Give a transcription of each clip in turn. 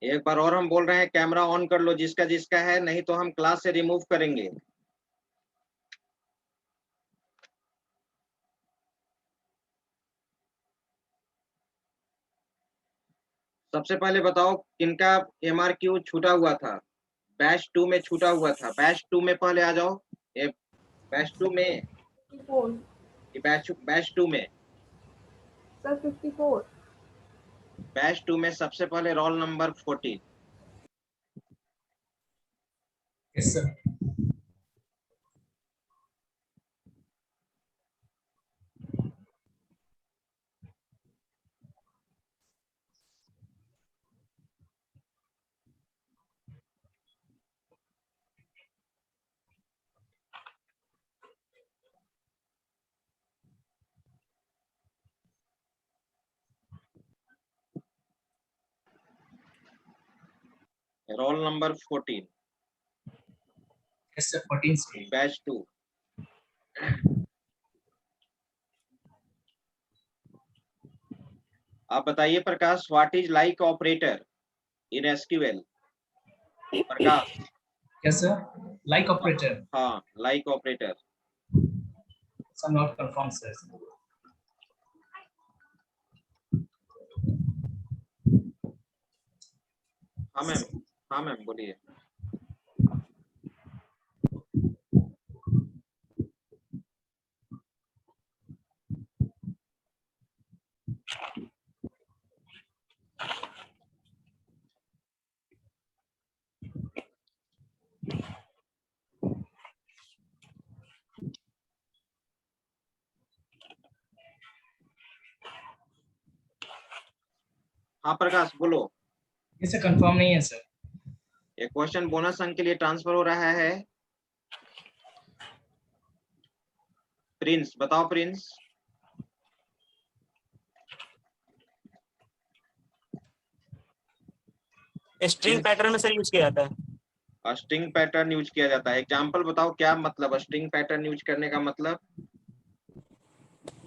एक बार और हम बोल रहे हैं, कैमरा ऑन कर लो जिसका जिसका है, नहीं तो हम क्लास से रिमूव करेंगे। सबसे पहले बताओ किनका MRQ छूटा हुआ था? बैच 2 में छूटा हुआ था। बैच 2 में पहले आ जाओ। ये बैच 2 में, 54 बैच 2 में, सर 54 बैच 2 में सबसे पहले roll number 14। Yes sir. Roll number 14, yes sir 14 से। बैच 2। आप बताइए Prakash, what is like operator in SQL? Prakash. Yes sir, like operator. हाँ, like operator. Sir not confirm sir. हाँ मैम, हाँ मैम बोलिए। हाँ प्रकाश बोलो। ये सर कंफर्म नहीं है सर। ये क्वेश्चन बोनस अंक के लिए ट्रांसफर हो रहा है। प्रिंस बताओ, प्रिंस। स्ट्रिंग पैटर्न में सर यूज किया जाता है। स्ट्रिंग पैटर्न यूज किया जाता है। एग्जाम्पल बताओ, क्या मतलब स्ट्रिंग पैटर्न यूज करने का मतलब?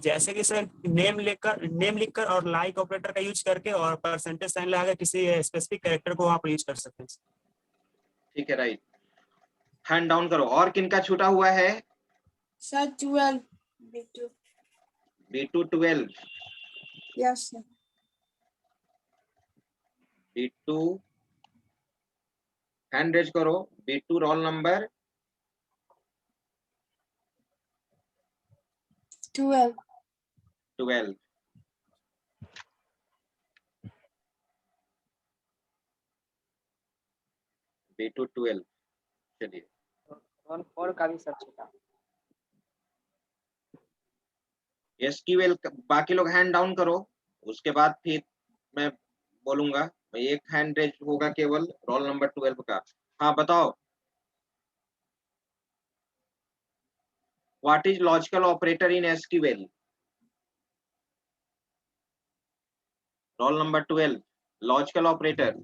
जैसे कि सर नेम लिखकर और लाइक ऑपरेटर का यूज करके और परसेंटेज साइन लगाकर किसी स्पेसिफिक कैरेक्टर को वहां पर यूज कर सकते हैं। ठीक है, राइट। हैंड डाउन करो। और किनका छूटा हुआ है? Sir 12 B2 B2 12। Yes sir B2 hand raise करो। B2 roll number 12 12। B2 12। चलिए। और का भी सर छूटा। SQL बाकी लोग हैंड डाउन करो, उसके बाद फिर मैं बोलूंगा। एक हैंड रेज होगा केवल रोल नंबर 12 का। हाँ बताओ, what is logical operator in SQL? Roll number 12, logical operator.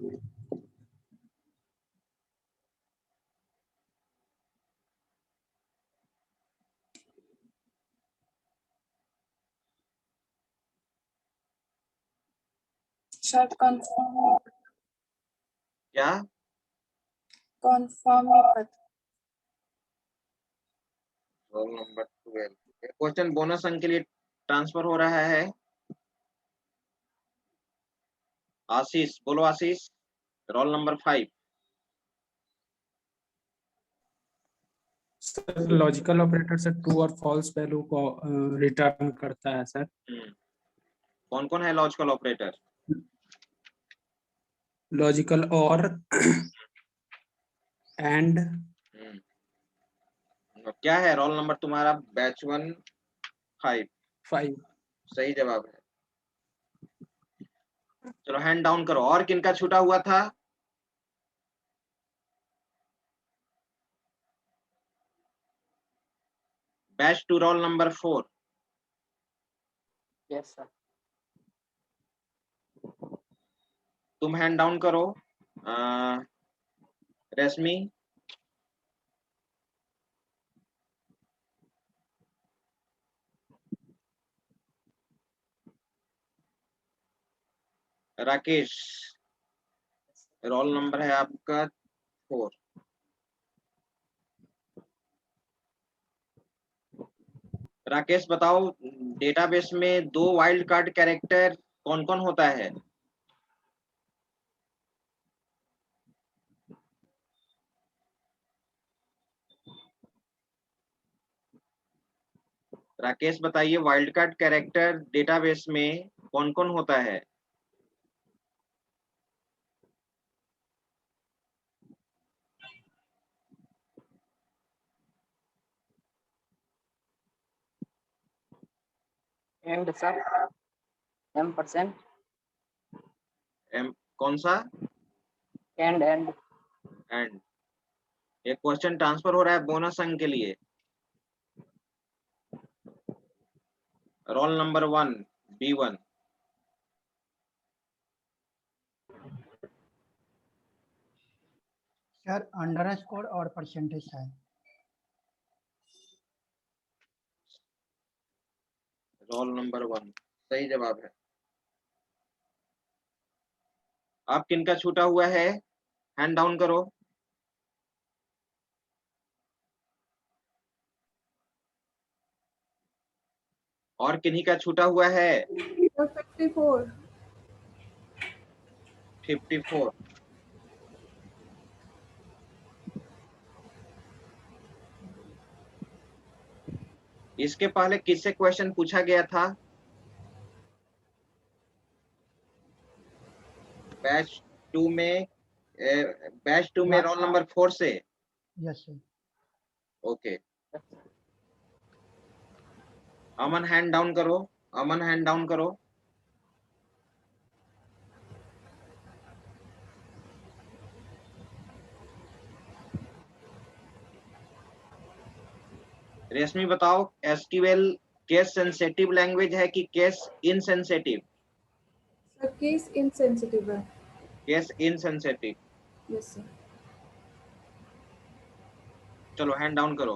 Sir confirm क्या? कंफर्म नहीं पता। Roll number 12। क्वेश्चन बोनस अंक के लिए ट्रांसफर हो रहा है। आशीष बोलो, Ashish. Roll number 5। Sir logical operator से ट्रू और फॉल्स वैल्यू को रिटर्न करता है सर। कौन कौन है लॉजिकल ऑपरेटर? लॉजिकल और एंड। क्या है रोल नंबर तुम्हारा? बैच 1 5। 5 सही जवाब है। चलो हैंड डाउन करो। और किनका छूटा हुआ था? Batch 2 roll number 4। Yes sir. तुम हैंड डाउन करो। रश्मि, राकेश, रोल नंबर है आपका 4। राकेश बताओ, डेटाबेस में 2 वाइल्ड कार्ड कैरेक्टर कौन कौन होता है? राकेश बताइए, वाइल्ड कार्ड कैरेक्टर डेटाबेस में कौन कौन होता है? एंड सर, M%, कौन सा? And and. एक क्वेश्चन ट्रांसफर हो रहा है बोनस अंक के लिए। Roll number 1 B1। Sir underscore और परसेंटेज साइन। रोल नंबर 1 सही जवाब है। आप किनका छूटा हुआ है? हैंड डाउन करो। और किन्हीं का छूटा हुआ है? 54. 54। इसके पहले किससे क्वेश्चन पूछा गया था? बैच 2 में रोल नंबर 4 से। Yes sir. ओके, अमन हैंड डाउन करो। अमन हैंड डाउन करो। रेशमी बताओ, एसक्यूएल केस सेंसिटिव लैंग्वेज है कि case insensitive? Sir, case insensitive. Case insensitive. Yes, sir. चलो हैंड डाउन करो।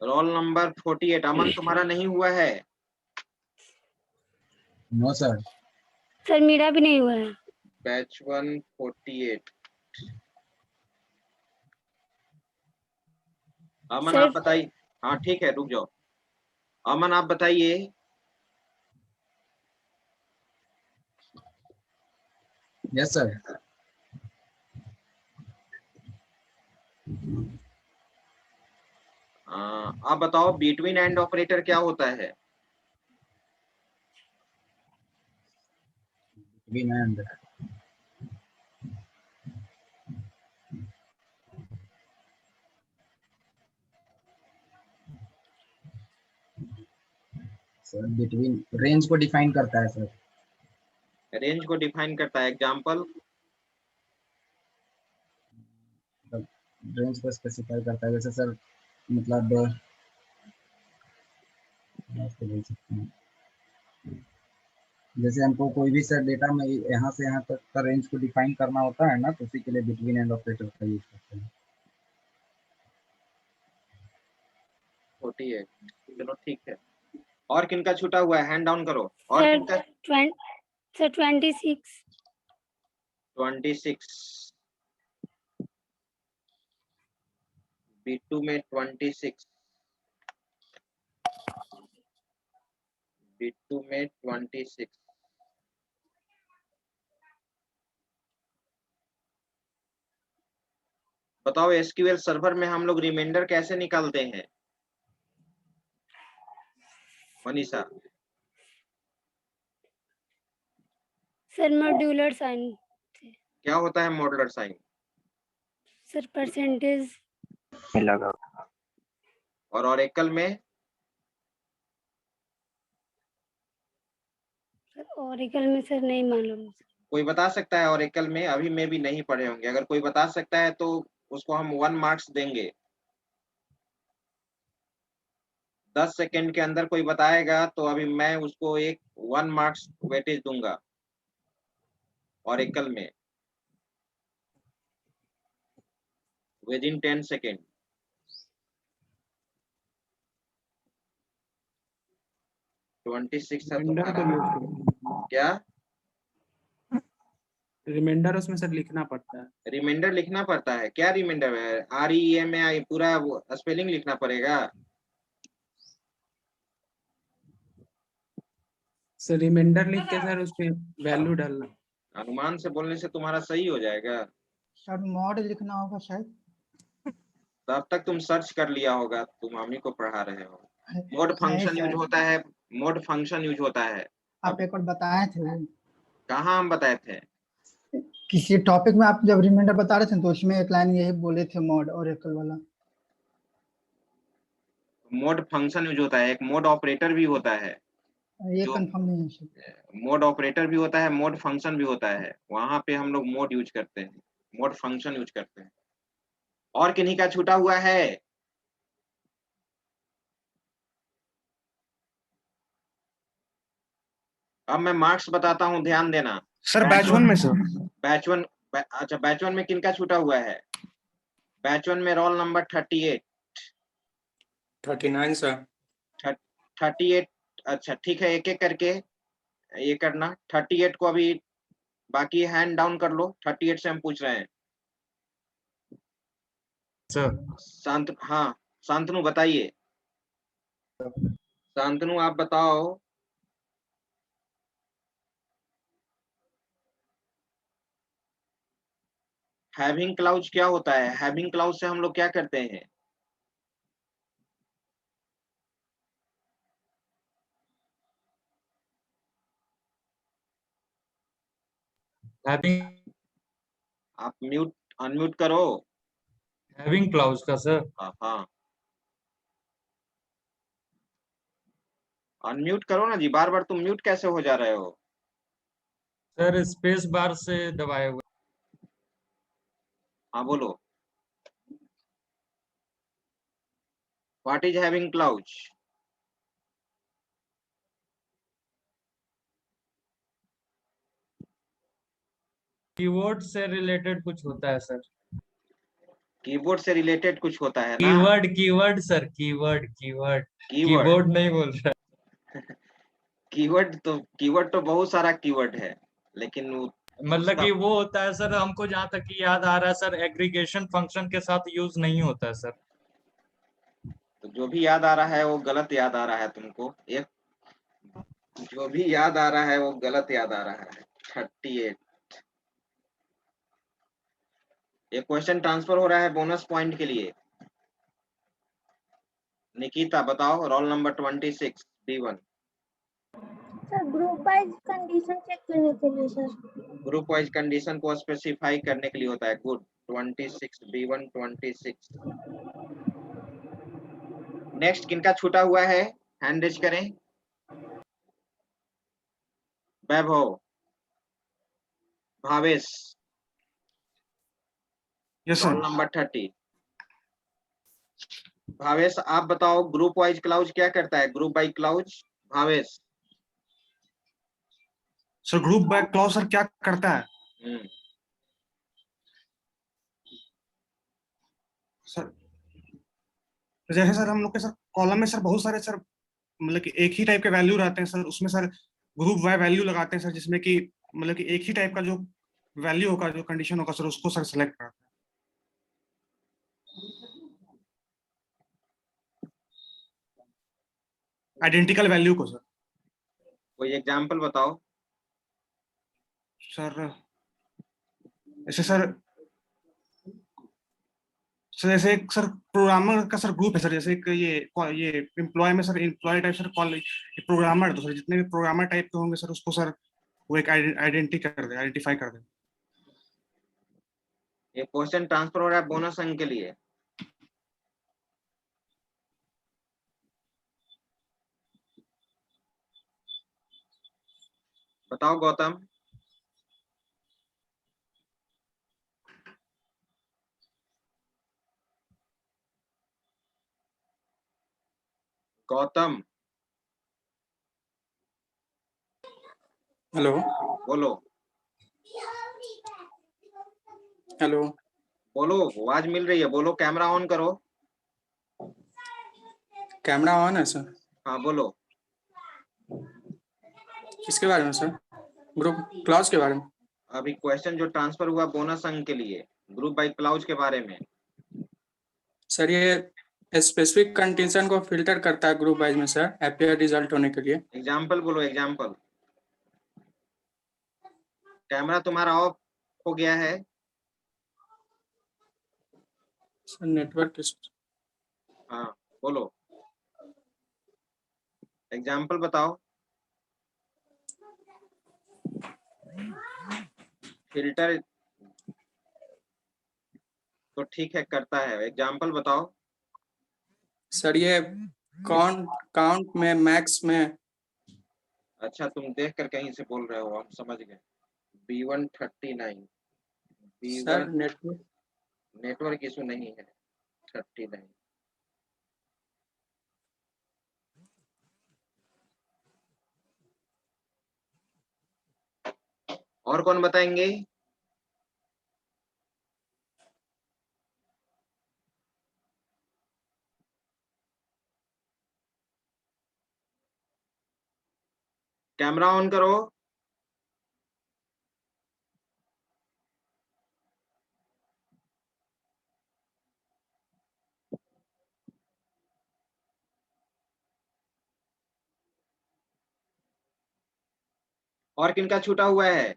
Roll number 48। अमन तुम्हारा नहीं हुआ है? No sir. सर मेरा भी नहीं हुआ है। बैच 1 48। अमन सर- आप बताइए। हाँ ठीक है, रुक जाओ। अमन आप बताइए। Yes sir. आप बताओ, बिटवीन एंड ऑपरेटर क्या होता है? Between and sir between range को डिफाइन करता है सर। रेंज को डिफाइन करता है। एग्जांपल? रेंज को स्पेसिफाई करता है, जैसे सर मतलब बोल सकते हैं, जैसे हमको कोई भी सर डेटा में यहाँ से यहाँ तक का रेंज को डिफाइन करना होता है ना, तो उसी के लिए बिटवीन एंड ऑपरेटर का यूज करते हैं। 48। चलो ठीक है। और किनका छूटा हुआ है? हैंड डाउन करो। और सर किनका? सर 26। 26। B2 में 26। B2 में 26। बताओ, एसक्यूएल सर्वर में हम लोग रिमाइंडर कैसे निकालते हैं? मनीषा। Sir modular sign. क्या होता है मॉडुलर साइन? Sir percentage. लगा। और ऑरेकल में? सर ओरेकल में सर नहीं मालूम। कोई बता सकता है ऑरेकल में? अभी में भी नहीं पढ़े होंगे। अगर कोई बता सकता है तो उसको हम 1 मार्क्स देंगे। 10 सेकंड के अंदर कोई बताएगा तो अभी मैं उसको 1 मार्क्स वेटेज दूंगा ऑरेकल में। within 10 second. ट्वेंटी सिक्स है रिमाइंडर को तुम्हारा, यूज करो, क्या रिमाइंडर उसमें सर लिखना पड़ता है। रिमाइंडर लिखना पड़ता है? क्या रिमाइंडर है? REMAI पूरा स्पेलिंग लिखना पड़ेगा? सर रिमाइंडर लिख के सर उसमें वैल्यू डालना। अनुमान से बोलने से तुम्हारा सही हो जाएगा। सर मॉड लिखना होगा शायद। तब तक तुम सर्च कर लिया होगा, तुम मम्मी को पढ़ा रहे हो। मोड नहीं फंक्शन यूज सर, होता है, मोड फंक्शन यूज होता है। आप एक बार बताए थे कहाँ हम बताए थे? किसी टॉपिक में, आप जब रिमाइंडर बता रहे थे तो उसमें एक लाइन यही बोले थे, मॉड और एकल वाला। मोड फंक्शन यूज होता है, एक मोड ऑपरेटर भी होता है। ये जो कंफर्म नहीं है सर। मोड ऑपरेटर भी होता है, मोड फंक्शन भी होता है। वहां पे हम लोग मोड यूज करते हैं, मोड फंक्शन यूज करते हैं। और किन्हीं का छूटा हुआ है? अब मैं मार्क्स बताता हूं, ध्यान देना। सर बैच 1 में सर। बैच 1, अच्छा बैच 1 में किनका छूटा हुआ है? बैच 1 में रोल नंबर 38। 39 सर। 38, अच्छा ठीक है, एक एक करके ये करना। 38 को अभी बाकी हैंड डाउन कर लो। 38 से हम पूछ रहे हैं सर शांत, हाँ शांतनु बताइए। शांतनु आप बताओ। हैविंग क्लाउज क्या होता है? हैविंग क्लाउज से हम लोग क्या करते हैं? हैविंग आप म्यूट अनम्यूट करो। हैविंग क्लाउज का सर। हाँ अनम्यूट करो ना जी, बार बार तुम म्यूट कैसे हो जा रहे हो? सर स्पेस बार से दबाए हुए। हाँ बोलो। What is having clause? Keyword से रिलेटेड कुछ होता है सर। कीबोर्ड से रिलेटेड कुछ होता है ना? Keyword sir, keyword keyword, keyboard नहीं बोल रहा। कीवर्ड तो बहुत सारा कीवर्ड है, लेकिन मतलब उसका कि वो होता है सर, हमको जहाँ तक कि याद आ रहा है सर, एग्रीगेशन फंक्शन के साथ यूज नहीं होता है सर। तो जो भी याद आ रहा है वो गलत याद आ रहा है तुमको। एक जो भी याद आ रहा है वो गलत याद आ रहा है। 38, ये क्वेश्चन ट्रांसफर हो रहा है बोनस पॉइंट के लिए। निकिता बताओ, roll number 26 B1। Sir group wise condition check करने के लिए सर। ग्रुप वाइज कंडीशन को स्पेसिफाई करने के लिए होता है। Good, 26 B1 26। नेक्स्ट किनका छूटा हुआ है? हैंड रेज करें। Vaibhav, Bhavesh, yes roll sir. Number 30। Bhavesh आप बताओ, ग्रुप वाइज क्लाउज क्या करता है? Group by clause, Bhavesh. Sir group by clause sir क्या करता है? सर जैसे सर हम लोग के सर कॉलम में सर बहुत सारे सर, मतलब कि एक ही टाइप के वैल्यू रहते हैं सर, उसमें सर ग्रुप बाय वैल्यू लगाते हैं सर, जिसमें कि मतलब कि एक ही टाइप का जो वैल्यू होगा, जो कंडीशन होगा सर, उसको सर सेलेक्ट करते हैं। आइडेंटिकल वैल्यू को सर। कोई एग्जांपल बताओ। सर ऐसे सर जैसे एक सर प्रोग्रामर का सर ग्रुप है सर, जैसे एक ये एम्प्लॉय में sir employee type sir call programmer, तो सर जितने भी प्रोग्रामर टाइप के होंगे सर, उसको सर वो एक आइडेंटिफाई कर दे। ये क्वेश्चन ट्रांसफर हो रहा है बोनस अंक के लिए। बताओ गौतम। गौतम हेलो बोलो। हेलो बोलो, आवाज मिल रही है, बोलो, कैमरा ऑन करो। कैमरा ऑन है सर। हाँ बोलो। किसके बारे में सर? ग्रुप क्लास के बारे में? अभी क्वेश्चन जो ट्रांसफर हुआ बोनस अंक के लिए, ग्रुप बाय क्लाउज के बारे में। सर ये स्पेसिफिक कंडीशन को फिल्टर करता है ग्रुप वाइज में सर, एपीआर रिजल्ट होने के लिए। एग्जाम्पल बोलो, एग्जाम्पल। कैमरा तुम्हारा ऑफ हो गया है। सर नेटवर्क हाँ बोलो, एग्जाम्पल बताओ। फिल्टर तो ठीक है करता है, एग्जाम्पल बताओ। सर ये काउंट में मैक्स में। अच्छा तुम देख कर कहीं से बोल रहे हो, हम समझ गए। B139, sir B1 network issue नहीं है, 39। और कौन बताएंगे? कैमरा ऑन करो। और किनका छूटा हुआ है?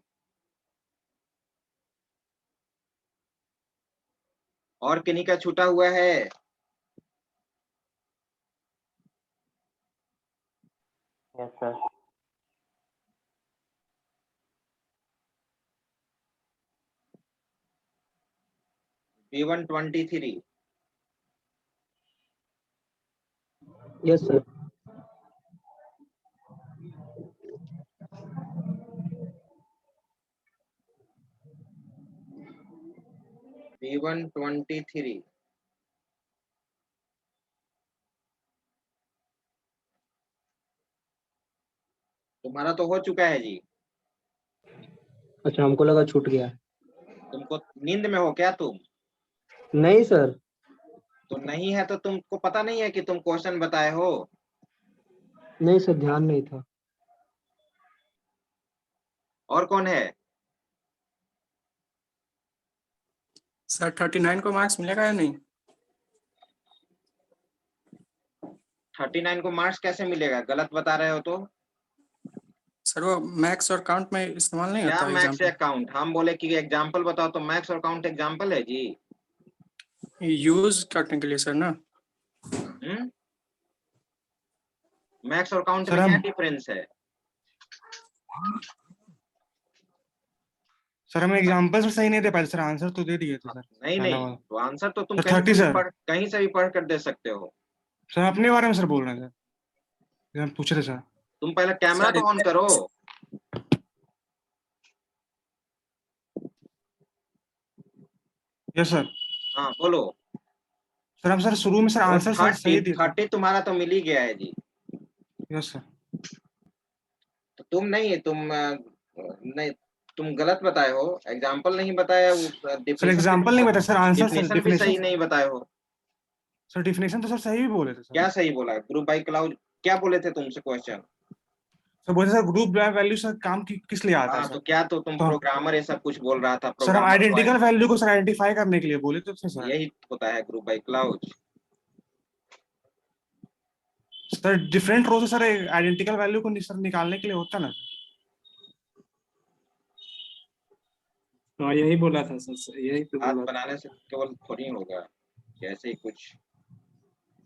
और किन्हीं का छूटा हुआ है? Yes sir. B123। Yes sir. B123। तुम्हारा तो हो चुका है जी। अच्छा हमको लगा छूट गया। तुमको नींद में हो क्या तुम? नहीं सर। तो नहीं है तो तुमको पता नहीं है कि तुम क्वेश्चन बताए हो? नहीं सर ध्यान नहीं था। और कौन है? सर 39 को मार्क्स मिलेगा या नहीं? 39 को मार्क्स कैसे मिलेगा? गलत बता रहे हो तो। सर वो मैक्स और काउंट में इस्तेमाल नहीं क्या होता मैक्स या एग्जाम्पल? काउंट? हम बोले कि एग्जाम्पल बताओ, तो मैक्स और काउंट एग्जाम्पल है जी। यूज करने के लिए सर ना। मैक्स और काउंट सर में क्या हम डिफरेंस है? सर हमें एग्जांपल सर सही नहीं दे पाए सर, आंसर तो दे दिए थे सर नहीं पहला नहीं, वाला। तो आंसर तो तुम सर 30 सर। कहीं से भी पढ़ कर दे सकते हो। सर अपने बारे में सर बोल रहे हैं सर, हम पूछ रहे सर। तुम पहले कैमरा सर तो ऑन करो। Yes sir. हाँ बोलो। सर हम सर शुरू में सर और आंसर सर सही दिए थे। 30 तुम्हारा तो मिल ही गया है जी। Yes sir. तो तुम नहीं, नहीं, तुम गलत बताए हो, एग्जाम्पल नहीं बताया, सर एग्जांपल नहीं बता सर, आंसर सर डिफिनेशन भी डिफिनेशन। सही नहीं बताए हो। सर डिफिनेशन तो सर सही भी बोले थे सर। क्या सही बोला? ग्रुप बाय क्लाउज क्या बोले थे तुमसे क्वेश्चन? सर बोले सर ग्रुप वैल्यू सर काम किस लिए आता है हाँ सर? तो क्या, तो तुम तो प्रोग्रामर ये सब कुछ बोल रहा था, सर हम प्रोग्रामर को आइडेंटिकल वैल्यू को सर आइडेंटिफाई करने के लिए बोले तो थे सर। यही होता है group by clause. Sir different row से सर आइडेंटिकल वैल्यू को सर निकालने के लिए होता ना सर। हाँ यही बोला था सर, यही तो हाथ बोला था। बनाने से केवल थोड़ी होगा, कैसे ही कुछ।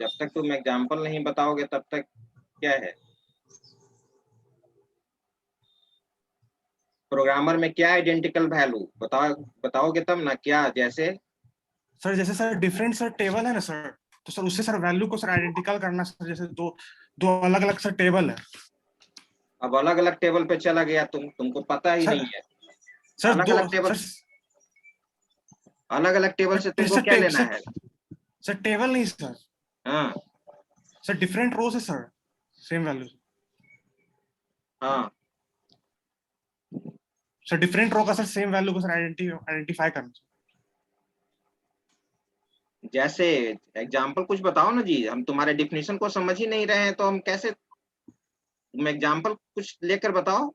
जब तक तुम एग्जाम्पल नहीं बताओगे तब तक क्या है? प्रोग्रामर में क्या आइडेंटिकल वैल्यू बताओगे तब ना, क्या जैसे? सर जैसे सर डिफरेंट सर टेबल है ना सर, तो सर उससे सर वैल्यू को सर आइडेंटिकल करना सर, जैसे दो दो अलग अलग सर टेबल है। अब अलग अलग टेबल पे चला गया, तुमको पता ही सर नहीं है। सर अलग दो अलग टेबल, सर अलग अलग टेबल से तुमको क्या लेना है? सर टेबल नहीं सर, हाँ सर डिफरेंट रोज है सर, सेम वैल्यू। हाँ, सर डिफरेंट रो का सर सेम वैल्यू को सर आइडेंटिफाई करना। जैसे एग्जाम्पल कुछ बताओ ना जी, हम तुम्हारे डिफिनेशन को समझ ही नहीं रहे हैं तो हम कैसे, तुम एग्जाम्पल कुछ लेकर बताओ।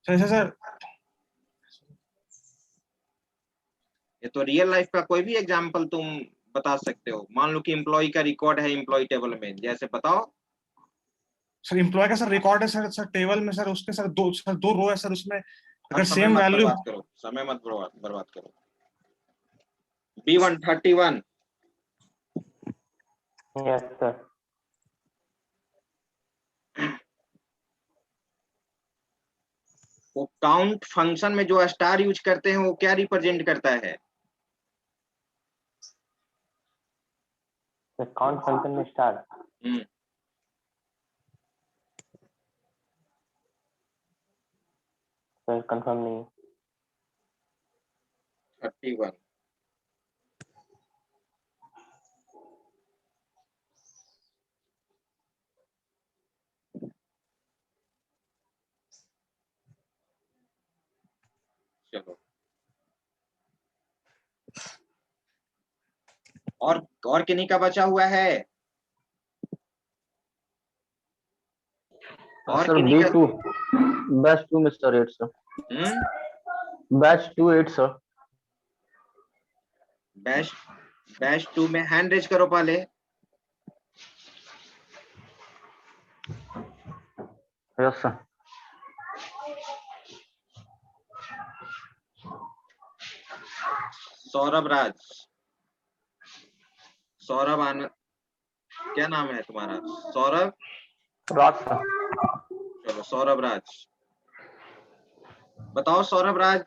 सर ये तो रियल लाइफ का कोई भी एग्जाम्पल तुम बता सकते हो। मान लो कि एम्प्लॉय का रिकॉर्ड है एम्प्लॉय टेबल में, जैसे बताओ। सर एम्प्लॉय का सर रिकॉर्ड है सर टेबल में सर, उसके सर दो रो है सर, उसमें अगर समय सेम मत वैल्यू। बर्बाद करो, समय मत बर्बाद करो। B131। Yes sir. वो काउंट फंक्शन में जो स्टार यूज करते हैं वो क्या रिप्रेजेंट करता है? काउंट फंक्शन में स्टार। सर कंफर्म नहीं है। 31। चलो और किन्हीं का बचा हुआ है? और सर किन्हीं का? B2 batch 2 mister 8 sir. Batch 2 8 sir. Batch 2 में हैंड रेज करो पहले। Yes sir. सौरभ आनंद, क्या नाम है तुम्हारा? सौरभ राज सर। चलो सौरभ राज, बताओ सौरभ राज,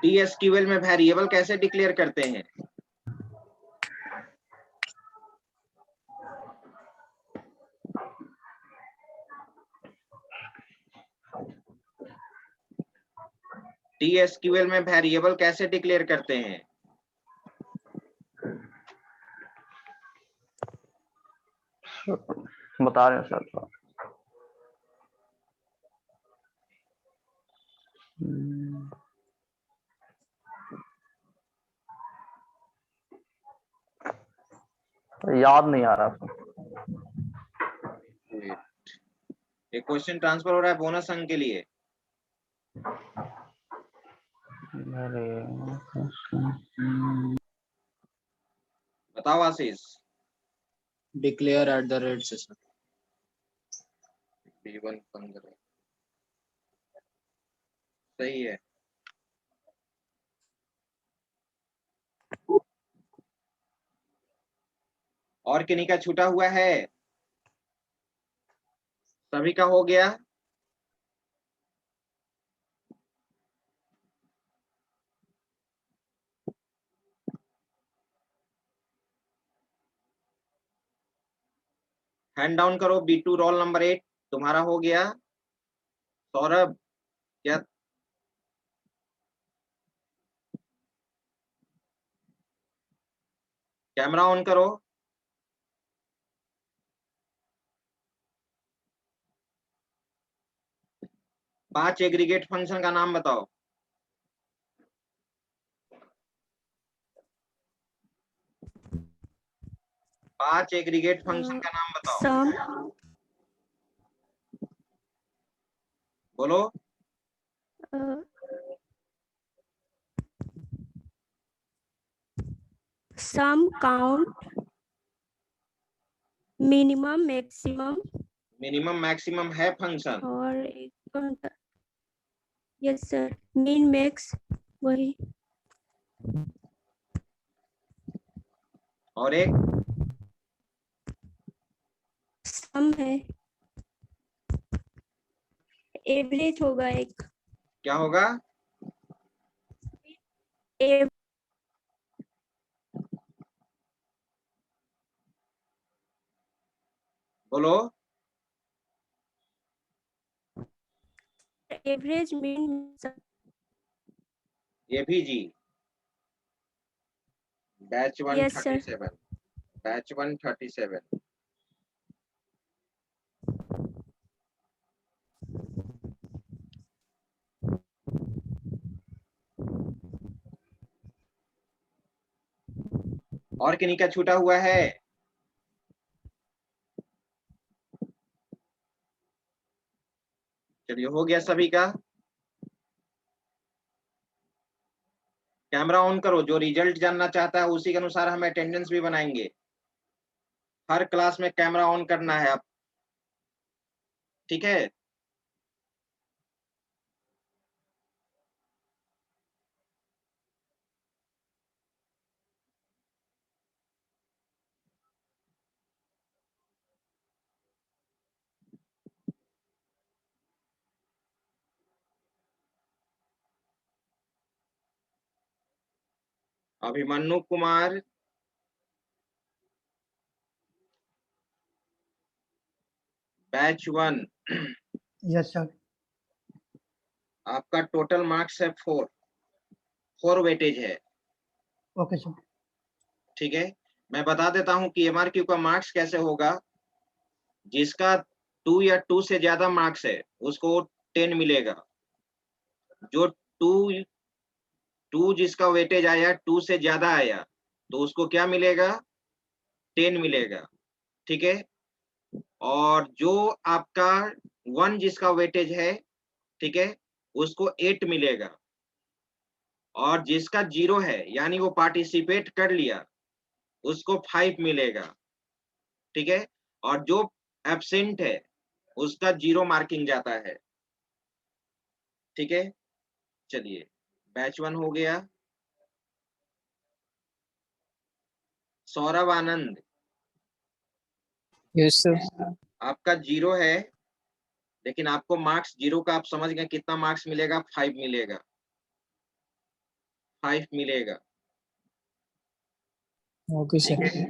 TSQL में वेरिएबल कैसे डिक्लेयर करते हैं? TSQL में वेरिएबल कैसे डिक्लेयर करते हैं? बता रहे हैं सर। याद नहीं आ रहा सर। एक क्वेश्चन ट्रांसफर हो रहा है बोनस अंक के लिए। बताओ आशीष। डिक्लेयर एट द रेट से सर। B1 15 सही है। और किन्हीं का छूटा हुआ है? सभी का हो गया? हैंड डाउन करो। B2 रोल नंबर 8 तुम्हारा हो गया। सौरभ क्या? कैमरा ऑन करो। पांच एग्रीगेट फंक्शन का नाम बताओ। पांच एग्रीगेट फंक्शन का नाम बताओ। सम, बोलो। Sum, count, minimum, maximum minimum maximum है फंक्शन। और एक यस सर मिन मैक्स वही। और एक सम है। एवरेज होगा एक। क्या होगा? बोलो। Average mean AVG batch Yes, sir. 137। Batch 137। और किन्हीं का छूटा हुआ है? चलिए, हो गया सभी का। कैमरा ऑन करो। जो रिजल्ट जानना चाहता है उसी के अनुसार हम अटेंडेंस भी बनाएंगे। हर क्लास में कैमरा ऑन करना है आप, ठीक है? Abhimanyu Kumar, batch 1, yes sir. आपका टोटल मार्क्स है 4 वेटेज है, ओके सर। ठीक है? मैं बता देता हूं कि एमआरक्यू का मार्क्स कैसे होगा। जिसका 2 या 2 से ज्यादा मार्क्स है उसको 10 मिलेगा। जो 2 जिसका वेटेज आया 2 से ज्यादा आया तो उसको क्या मिलेगा? 10 मिलेगा, ठीक है? और जो आपका 1 जिसका वेटेज है, ठीक है, उसको 8 मिलेगा। और जिसका 0 है यानी वो पार्टिसिपेट कर लिया उसको 5 मिलेगा, ठीक है? और जो एब्सेंट है उसका 0 मार्किंग जाता है, ठीक है? चलिए, बैच 1 हो गया। सौरभ आनंद, यस सर। आपका 0 है, लेकिन आपको मार्क्स 0 का आप समझ गए कितना मार्क्स मिलेगा? 5 मिलेगा, 5 मिलेगा, ओके ठीक सर। है?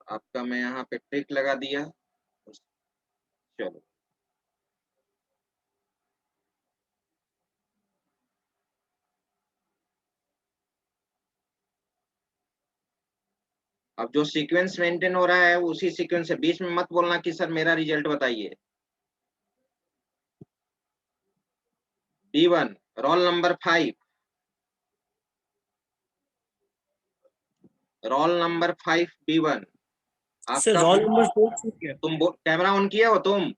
आपका मैं यहाँ पे टिक लगा दिया। चलो, अब जो सीक्वेंस मेंटेन हो रहा है उसी सीक्वेंस से, बीच में मत बोलना कि सर मेरा रिजल्ट बताइए। B1, role number 5, role number 5 B1। Sir आपका रोल नंबर 4 छूट गया। तुम कैमरा ऑन किया हो? तुम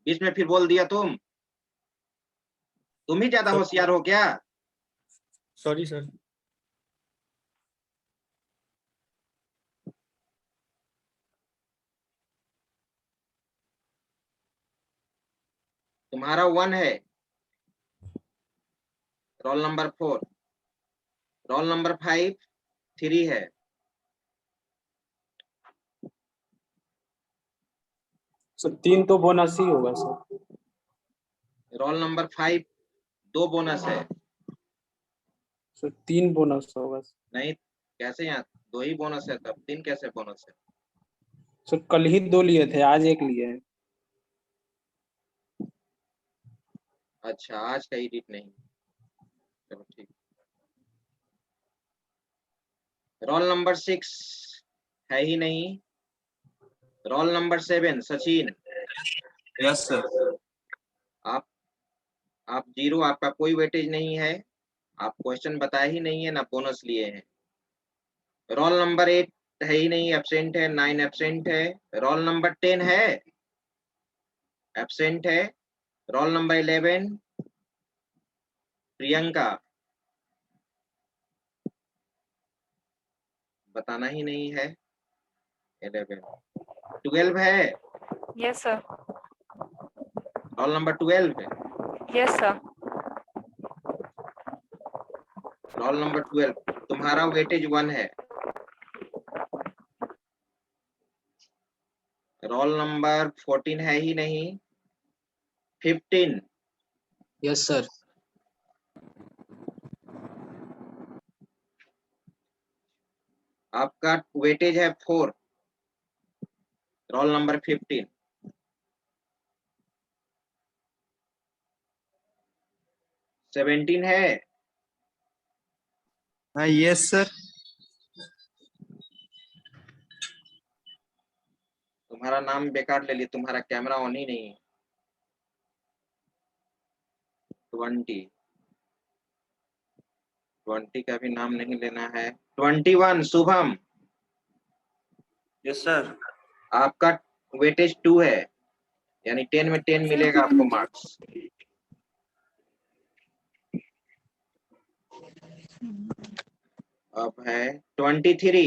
बीच में फिर बोल दिया। तुम ही ज्यादा होशियार हो क्या? Sorry sir. तुम्हारा 1 है, रोल नंबर 4, रोल नंबर 5 3 है। सर 3 तो बोनस ही होगा सर। रोल नंबर 5 2 बोनस है। सर 3 बोनस होगा नहीं, कैसे? यहाँ 2 ही बोनस है, तब 3 कैसे बोनस है? सर। कल ही 2 लिए थे, आज 1 लिए हैं। अच्छा, आज का एडिट नहीं। चलो ठीक। रोल नंबर 6 है ही नहीं। Roll number 7 Sachin. Yes sir. आप 0, आपका कोई वेटेज नहीं है, आप क्वेश्चन बताए ही नहीं है, ना बोनस लिए हैं। रोल नंबर 8 है ही नहीं, एब्सेंट है। 9 एब्सेंट है। रोल नंबर 10 है, एब्सेंट है। रोल नंबर 11 प्रियंका, बताना ही नहीं है। 11 12 है, यस सर। रोल नंबर 12 है। Yes sir. रोल नंबर 12, तुम्हारा वेटेज 1 है। रोल नंबर 14 है ही नहीं। 15 यस सर। आपका वेटेज है 4, रोल नंबर 15। 17 है। Yes sir. तुम्हारा नाम बेकार ले लिया, तुम्हारा कैमरा ऑन ही नहीं है। 20 20 का भी नाम नहीं लेना है। 21 शुभम, यस सर। आपका वेटेज 2 है, यानी 10 में 10 मिलेगा आपको मार्क्स। अब है 23,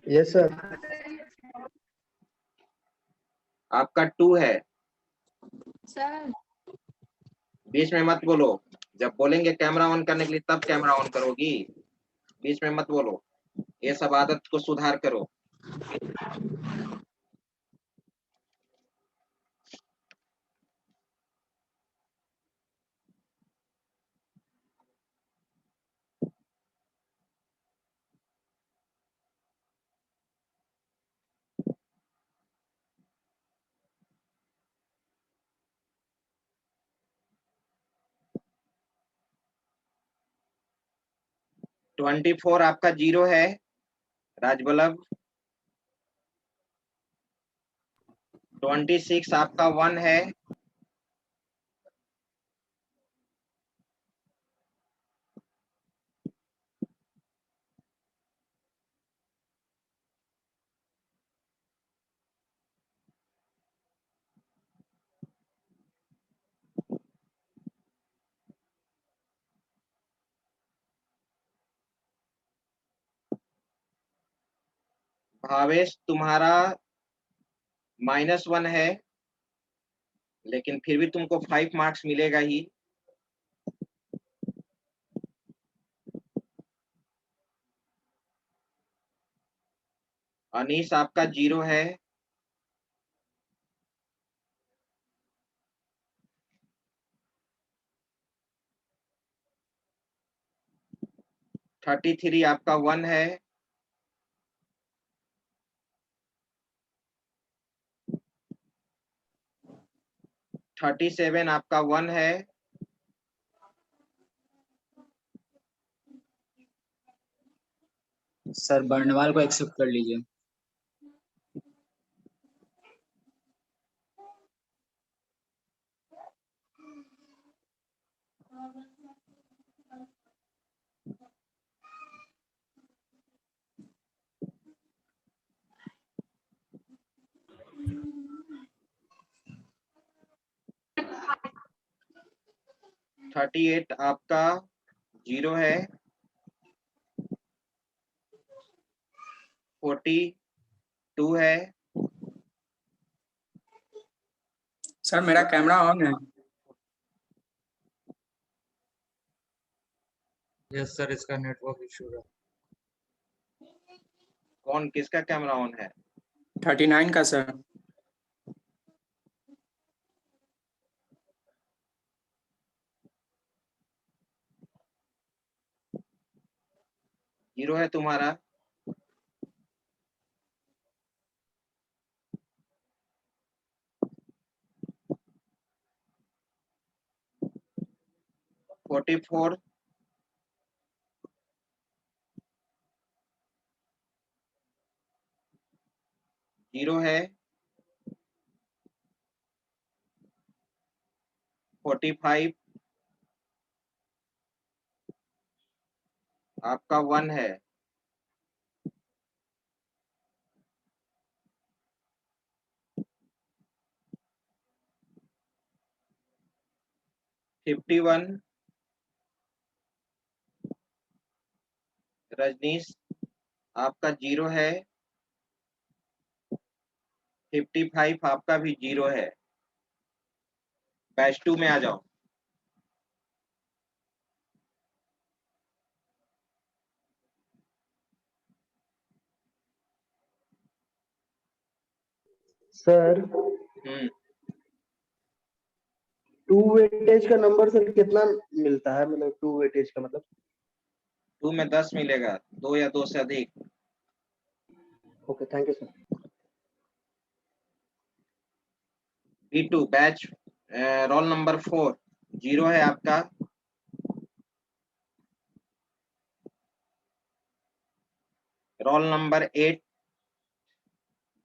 यस सर। आपका 2 है। सर। बीच में मत बोलो, जब बोलेंगे कैमरा ऑन करने के लिए तब कैमरा ऑन करोगी, बीच में मत बोलो। ये सब आदत को सुधार करो। तो 24 आपका 0 है राजबल्लभ। 26 आपका 1 है। भावेश तुम्हारा -1 है, लेकिन फिर भी तुमको 5 मार्क्स मिलेगा ही। अनीश आपका 0 है। थर्टी 33 आपका 1 है। थर्टी 37 आपका 1 है। सर बर्नवाल को एक्सेप्ट कर लीजिए। थर्टी 38 आपका 0 है। 42 है। सर मेरा कैमरा ऑन है। यस सर, इसका नेटवर्क इशू है। कौन, किसका कैमरा ऑन है? 39 का सर। 0 है तुम्हारा। फोर्टी 44 0 है। 45 आपका 1 है। 51 रजनीश आपका 0 है। 55 आपका भी 0 है। बैच 2 में आ जाओ। सर 2 वेटेज का नंबर सर कितना मिलता है, मतलब 2 वेटेज का मतलब? 2 में 10 मिलेगा, 2 या 2 से अधिक। Okay, thank you sir. B2 batch roll number 4 0 है आपका। रोल नंबर 8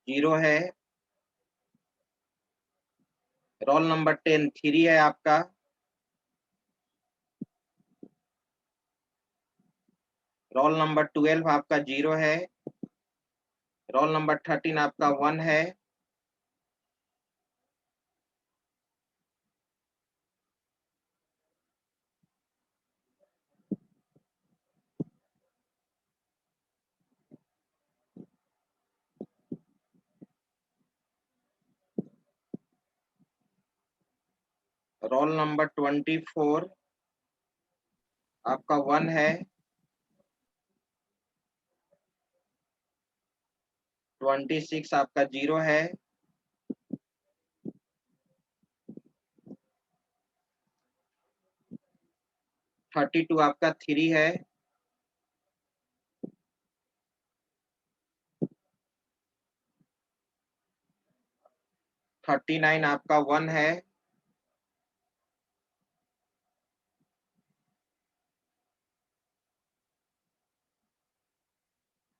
0 है। रोल नंबर 10 3 है आपका। रोल नंबर 12 आपका 0 है, रोल नंबर 13 आपका 1 है, रोल नंबर 24 आपका 1 है, 26 आपका 0 है, 32 आपका 3 है, 39 आपका 1 है,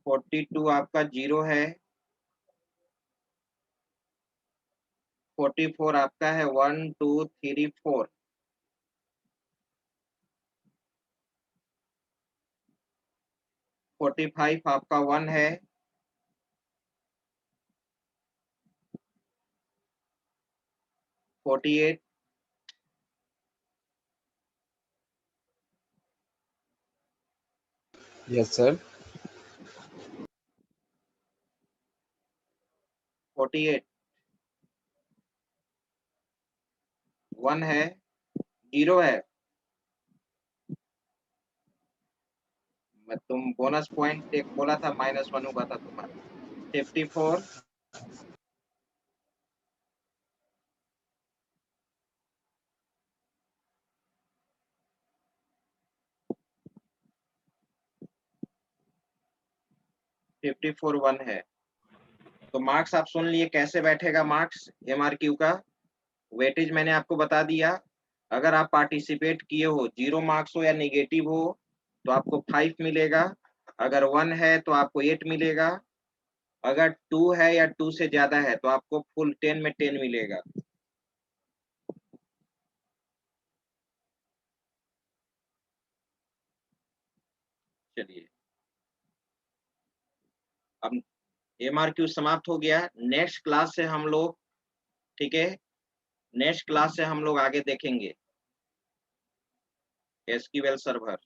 42 आपका 0 है, 44 आपका है 1 2 3 4, 45 आपका 1 है, 48 यस सर 48 1 है, 0 है, मैं तुम बोनस पॉइंट एक बोला था -1 हुआ था तुम्हारा, 54 54 1 है। तो मार्क्स आप सुन लिए, कैसे बैठेगा मार्क्स MRQ का वेटेज मैंने आपको बता दिया। अगर आप पार्टिसिपेट किए हो, 0 मार्क्स हो या नेगेटिव हो तो आपको 5 मिलेगा, अगर 1 है तो आपको 8 मिलेगा, अगर 2 है या 2 से ज्यादा है तो आपको फुल 10 में 10 मिलेगा। चलिए अब MRQ समाप्त हो गया। नेक्स्ट क्लास से हम लोग, ठीक है, नेक्स्ट क्लास से हम लोग आगे देखेंगे SQL सर्वर।